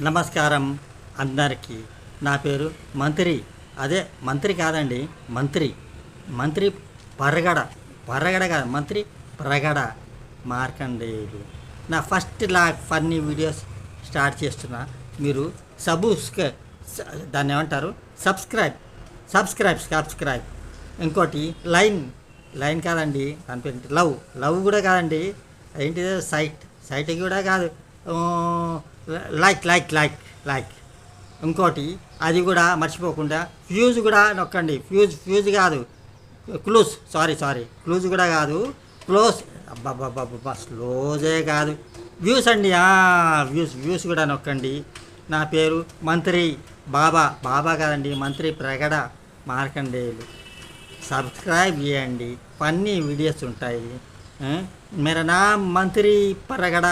నమస్కారం అందరికీ. నా పేరు మంత్రి. అదే మంత్రి కాదండి, మంత్రి మంత్రి పరగడ. పరగడ కాదు, మంత్రి ప్రగడ మార్కండేయులు. నా ఫస్ట్ ఫన్నీ వీడియోస్ స్టార్ట్ చేస్తున్నా. మీరు దాన్ని ఏమంటారు, సబ్స్క్రైబ్. ఇంకోటి లైన్ కాదండి, దాని పేరు లవ్ కూడా కాదండి. ఏంటిది, సైట్ కూడా కాదు. లైక్. ఇంకోటి అది కూడా మర్చిపోకుండా ఫ్యూజ్ కూడా నొక్కండి. ఫ్యూజ్ కాదు, క్లూజ్ కూడా కాదు, క్లోజ్. అబ్బాబ్బాబ్బా, స్లోజే కాదు, వ్యూస్ అండి. వ్యూస్ కూడా నొక్కండి. నా పేరు మంత్రి బాబా కాదండి, మంత్రి ప్రగడ మార్కండేయులు. సబ్స్క్రైబ్ చేయండి, ఫన్నీ వీడియోస్ ఉంటాయి. మేరా నామ్ మంత్రి ప్రగడ.